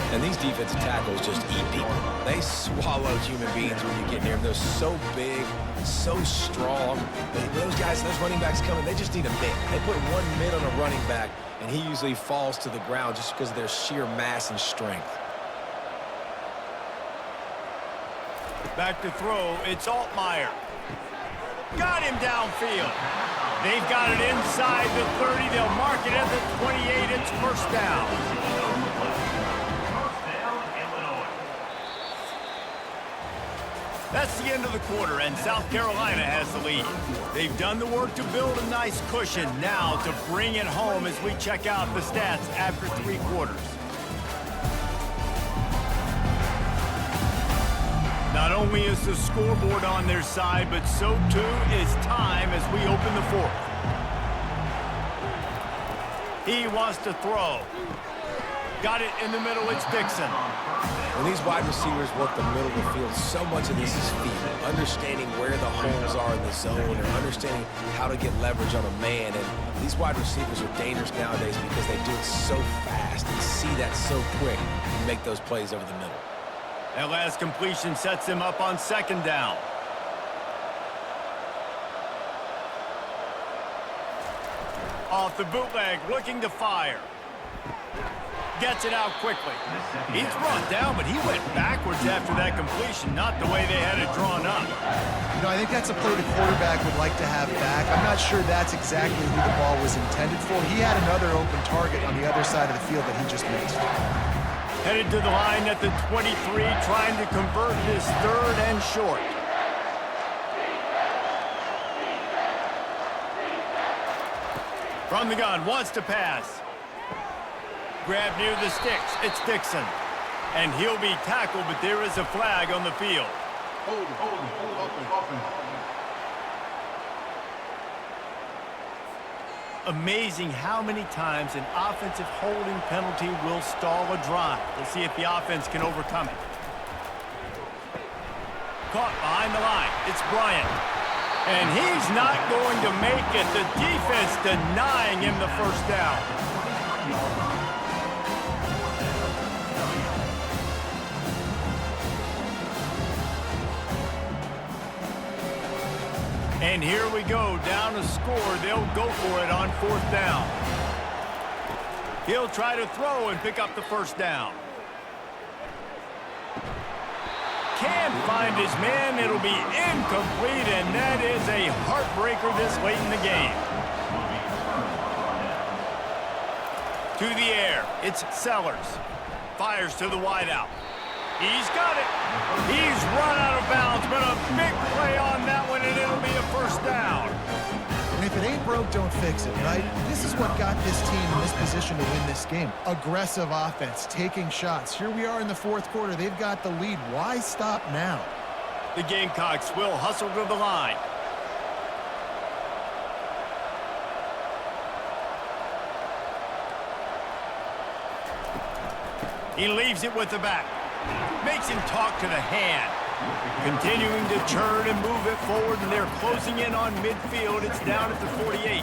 And these defensive tackles just eat people. They swallow human beings when you get near them. They're so big, so strong. Those guys, those running backs coming, they just need a mid. They put 1 mid on a running back, and he usually falls to the ground just because of their sheer mass and strength. Back to throw, it's Altmaier. Got him downfield. They've got it inside the 30. They'll mark it at the 28. It's first down. That's the end of the quarter, and South Carolina has the lead. They've done the work to build a nice cushion. Now to bring it home as we check out the stats after 3 quarters. Not only is the scoreboard on their side, but so too is time as we open the 4th. He wants to throw. Got it in the middle, it's Dixon. When these wide receivers work the middle of the field, so much of this is feet. Understanding where the holes are in the zone or understanding how to get leverage on a man. And these wide receivers are dangerous nowadays because they do it so fast and see that so quick and make those plays over the middle. That last completion sets him up on 2nd down. Off the bootleg, looking to fire. Gets it out quickly. He's brought down, but he went backwards after that completion, not the way they had it drawn up. You know, I think that's a play the quarterback would like to have back. I'm not sure that's exactly who the ball was intended for. He had another open target on the other side of the field that he just missed. Headed to the line at the 23, trying to convert this 3rd and short. From the gun, wants to pass. Grab near the sticks, it's Dixon. And he'll be tackled, but there is a flag on the field. Hold, open. Amazing how many times an offensive holding penalty will stall a drive. We'll see if the offense can overcome it. Caught behind the line. It's Bryant. And he's not going to make it. The defense denying him the first down. And here we go, down a score. They'll go for it on 4th down. He'll try to throw and pick up the first down. Can't find his man. It'll be incomplete, and that is a heartbreaker this late in the game. To the air, it's Sellers. Fires to the wideout. He's got it. He's run out of bounds, but a big play on that one, and it'll be a first down. And if it ain't broke, don't fix it, right? This is what got this team in this position to win this game. Aggressive offense, taking shots. Here we are in the 4th quarter. They've got the lead. Why stop now? The Gamecocks will hustle to the line. He leaves it with the back. Makes him talk to the hand. Continuing to churn and move it forward, and they're closing in on midfield. It's down at the 48.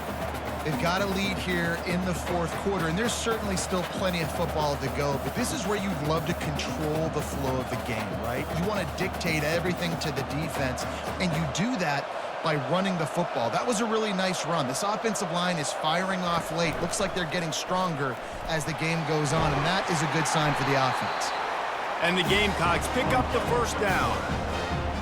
They've got a lead here in the 4th quarter, and there's certainly still plenty of football to go, but this is where you'd love to control the flow of the game, right? You want to dictate everything to the defense, and you do that by running the football. That was a really nice run. This offensive line is firing off late. Looks like they're getting stronger as the game goes on, and that is a good sign for the offense. And the Gamecocks pick up the first down.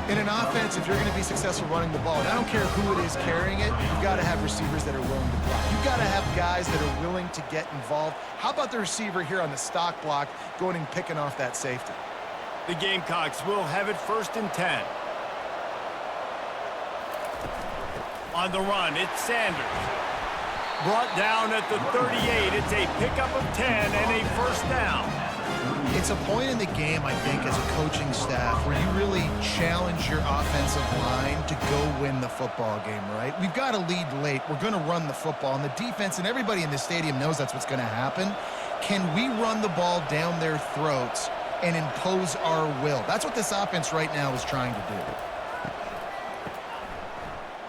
In an offense, if you're going to be successful running the ball, and I don't care who it is carrying it, you've got to have receivers that are willing to block. You've got to have guys that are willing to get involved. How about the receiver here on the stock block going and picking off that safety? The Gamecocks will have it 1st and 10. On the run, it's Sanders. Brought down at the 38. It's a pickup of 10 and a first down. It's a point in the game, I think, as a coaching staff where you really challenge your offensive line to go win the football game, right? We've got a lead late. We're going to run the football, and the defense and everybody in the stadium knows that's what's going to happen. Can we run the ball down their throats and impose our will? That's what this offense right now is trying to do.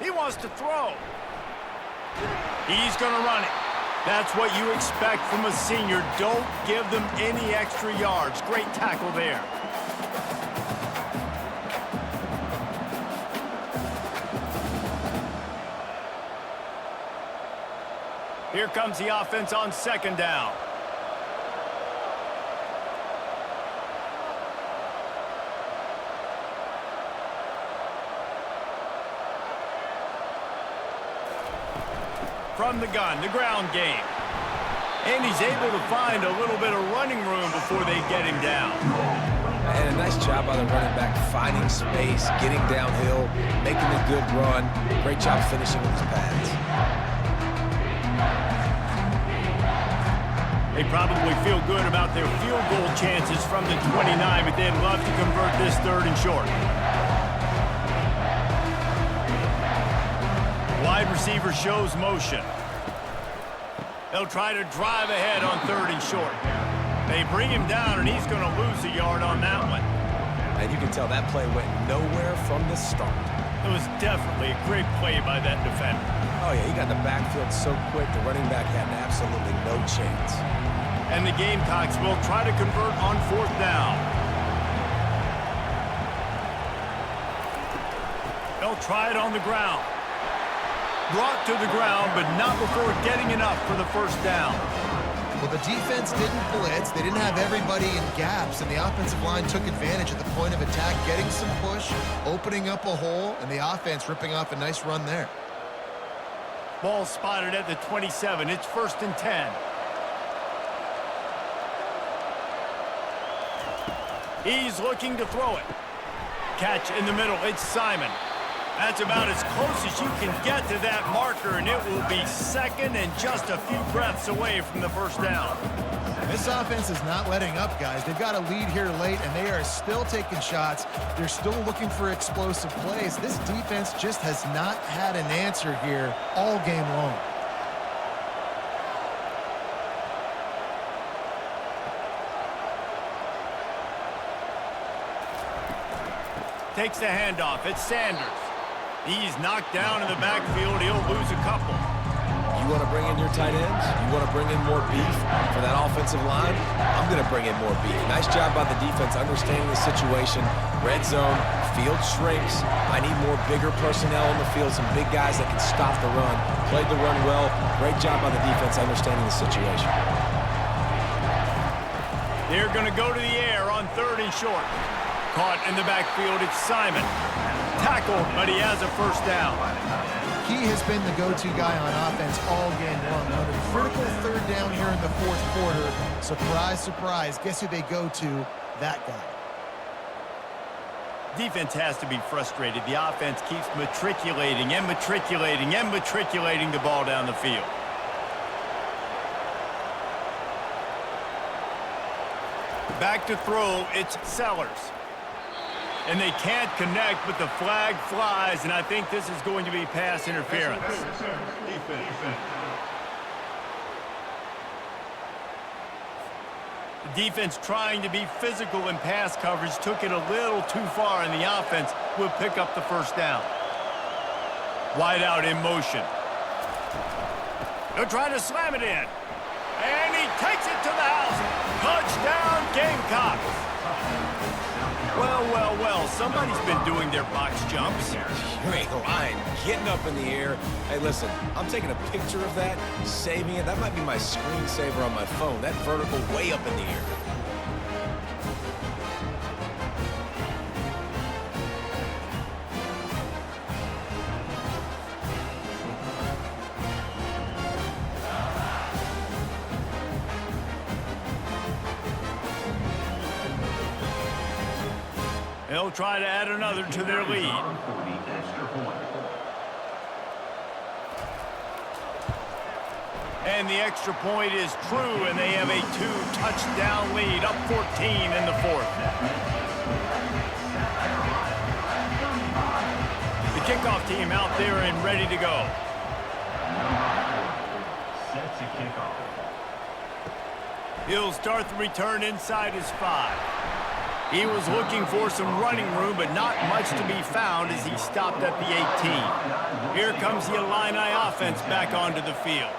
He wants to throw. He's going to run it. That's what you expect from a senior. Don't give them any extra yards. Great tackle there. Here comes the offense on second down. From the gun, the ground game. And he's able to find a little bit of running room before they get him down. And a nice job by the running back, finding space, getting downhill, making a good run. Great job finishing with his pads. They probably feel good about their field goal chances from the 29, but they'd love to convert this 3rd and short. Wide receiver shows motion. They'll try to drive ahead on 3rd and short. They bring him down, and he's going to lose a yard on that one. And you can tell that play went nowhere from the start. It was definitely a great play by that defender. Oh, yeah, he got the backfield so quick, the running back had absolutely no chance. And the Gamecocks will try to convert on 4th down. They'll try it on the ground. Brought to the ground, but not before getting enough for the 1st down. Well, the defense didn't blitz. They didn't have everybody in gaps, and the offensive line took advantage at the point of attack, getting some push, opening up a hole, and the offense ripping off a nice run there. Ball spotted at the 27. It's 1st and 10. He's looking to throw it. Catch in the middle. It's Simon. That's about as close as you can get to that marker, and it will be 2nd and just a few breaths away from the 1st down. This offense is not letting up, guys. They've got a lead here late, and they are still taking shots. They're still looking for explosive plays. This defense just has not had an answer here all game long. Takes the handoff. It's Sanders. He's knocked down in the backfield. He'll lose a couple. You want to bring in your tight ends? You want to bring in more beef for that offensive line? I'm going to bring in more beef. Nice job by the defense understanding the situation. Red zone, field shrinks. I need more bigger personnel on the field, some big guys that can stop the run. Played the run well. Great job by the defense understanding the situation. They're going to go to the air on 3rd and short. Caught in the backfield, it's Simon. Tackled, but he has a 1st down. He has been the go-to guy on offense all game long. On a critical 3rd down here in the 4th quarter. Surprise, surprise. Guess who they go to? That guy. Defense has to be frustrated. The offense keeps matriculating and matriculating and matriculating the ball down the field. Back to throw, it's Sellers. And they can't connect, but the flag flies, and I think this is going to be pass interference. The defense trying to be physical in pass coverage took it a little too far, and the offense will pick up the 1st down. Wide out in motion. They'll try to slam it in. And he takes it to the house. Touchdown, Gamecocks. Well, well, well, somebody's been doing their box jumps. You ain't lying. Getting up in the air. Hey, listen, I'm taking a picture of that, saving it. That might be my screensaver on my phone. That vertical way up in the air. They'll try to add another to their lead. And the extra point is true, and they have a 2-touchdown lead, up 14 in the 4th. The kickoff team out there and ready to go. Set to kickoff. He'll start the return inside his 5. He was looking for some running room, but not much to be found as he stopped at the 18. Here comes the Illini offense back onto the field.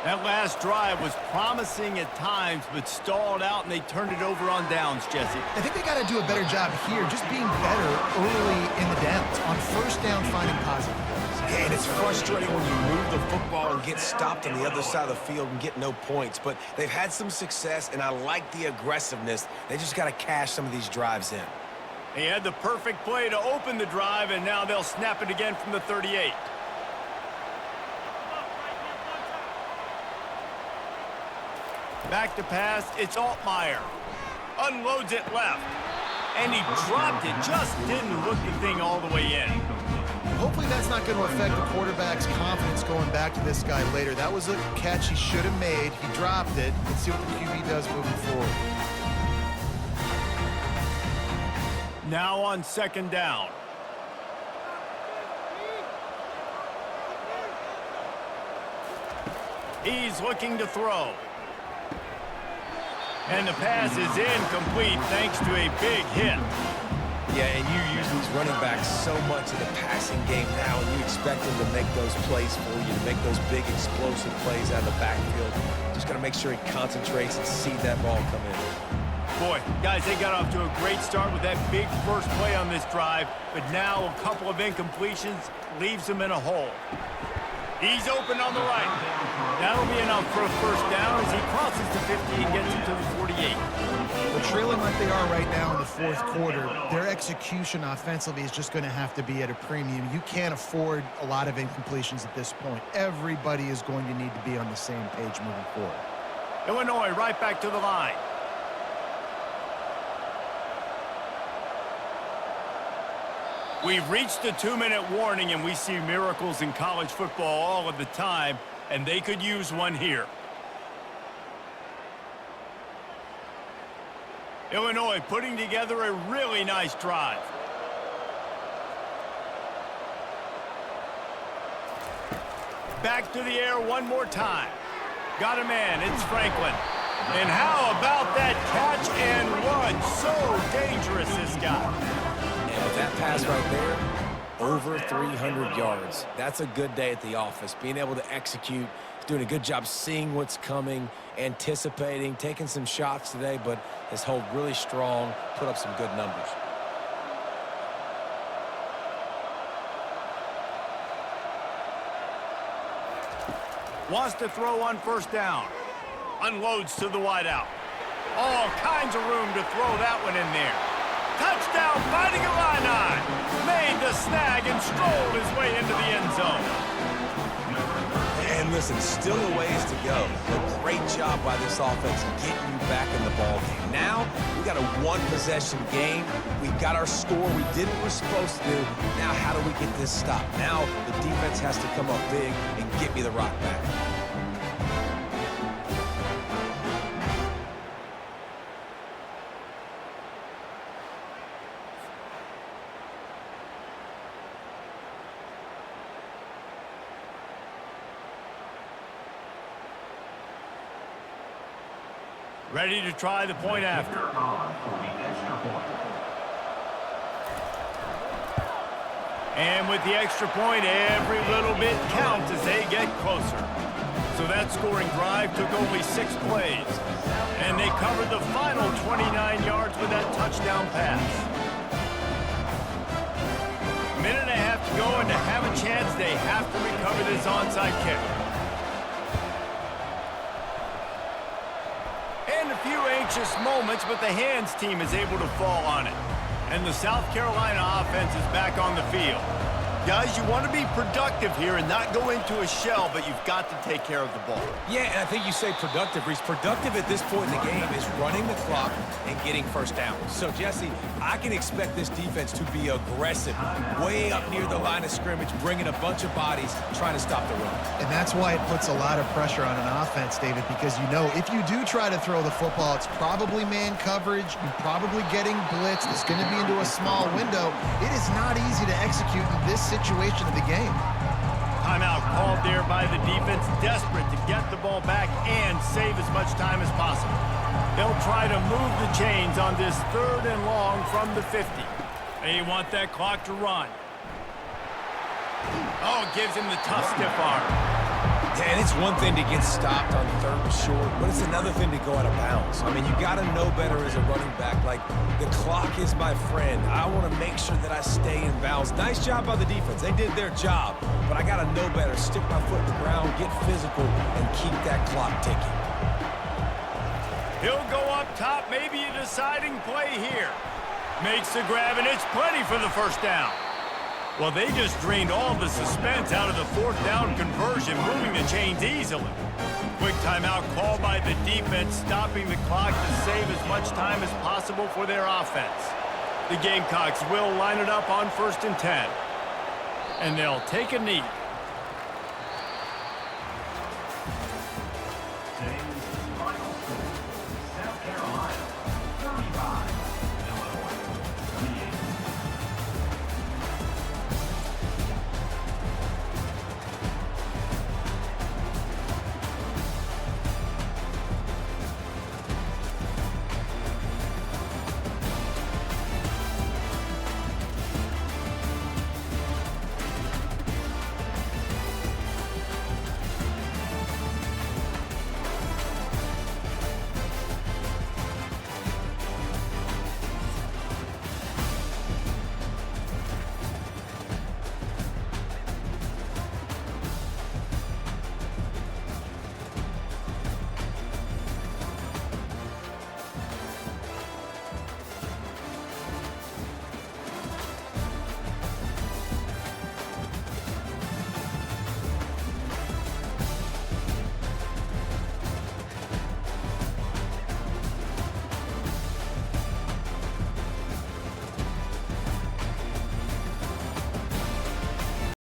That last drive was promising at times, but stalled out, and they turned it over on downs, Jesse. I think they got to do a better job here, just being better early in the downs. On first down, finding positive plays. Yeah, and it's frustrating when you move the football and get stopped on the other side of the field and get no points. But they've had some success, and I like the aggressiveness. They just got to cash some of these drives in. They had the perfect play to open the drive, and now they'll snap it again from the 38. Back to pass, it's Altmaier. Unloads it left. And he dropped it, just didn't hook the thing all the way in. Hopefully that's not going to affect the quarterback's confidence going back to this guy later. That was a catch he should have made. He dropped it. Let's see what the QB does moving forward. Now on second down. He's looking to throw. And the pass is incomplete thanks to a big hit. Yeah, and you use these running backs so much in the passing game now, and you expect them to make those plays for you, to make those big explosive plays out of the backfield. Just got to make sure he concentrates and see that ball come in. Boy, guys, they got off to a great start with that big first play on this drive, but now a couple of incompletions leaves them in a hole. He's open on the right. That'll be enough for a first down as he crosses the 50 and gets it to the 48. Well, trailing like they are right now in the fourth quarter, their execution offensively is just going to have to be at a premium. You can't afford a lot of incompletions at this point. Everybody is going to need to be on the same page moving forward. Illinois right back to the line. We've reached the 2-minute warning, and we see miracles in college football all of the time, and they could use one here. Illinois putting together a really nice drive. Back to the air one more time. Got a man, it's Franklin. And how about that catch and run? So dangerous, this guy. And with that pass right there, over 300 yards. That's a good day at the office. Being able to execute, doing a good job seeing what's coming, anticipating, taking some shots today, but has held really strong, put up some good numbers. Wants to throw on first down. Unloads to the wideout. All kinds of room to throw that one in there. Touchdown, Fighting Illini. Made the snag and strolled his way into the end zone. And listen, still a ways to go. A great job by this offense getting you back in the ball game. Now, we got a one-possession game. We got our score. We did what we're supposed to do. Now, how do we get this stopped? Now, the defense has to come up big and get me the rock back. Ready to try the point after. And with the extra point, every little bit counts as they get closer. So that scoring drive took only 6 plays. And they covered the final 29 yards with that touchdown pass. A minute and a half to go, and to have a chance, they have to recover this onside kick. A few anxious moments, but the hands team is able to fall on it. And the South Carolina offense is back on the field. Guys, you want to be productive here and not go into a shell, but you've got to take care of the ball. Yeah, and I think you say productive, Reese. Productive at this point in the game is running the clock and getting first down. So, Jesse, I can expect this defense to be aggressive, way up near the line of scrimmage, bringing a bunch of bodies, trying to stop the run. And that's why it puts a lot of pressure on an offense, David, because you know if you do try to throw the football, it's probably man coverage. You're probably getting blitzed. It's going to be into a small window. It is not easy to execute in this situation of the game. Timeout called there by the defense, desperate to get the ball back and save as much time as possible. They'll try to move the chains on this 3rd and long from the 50. They want that clock to run. Oh, gives him the tough stiff arm. Yeah, and it's one thing to get stopped on 3rd and short, but it's another thing to go out of bounds. I mean, you got to know better as a running back. Like, the clock is my friend. I want to make sure that I stay in bounds. Nice job by the defense. They did their job, but I got to know better. Stick my foot in the ground, get physical, and keep that clock ticking. He'll go up top, maybe a deciding play here. Makes the grab, and it's plenty for the 1st down. Well, they just drained all the suspense out of the 4th down conversion, moving the chains easily. Quick timeout called by the defense, stopping the clock to save as much time as possible for their offense. The Gamecocks will line it up on 1st and 10. And they'll take a knee.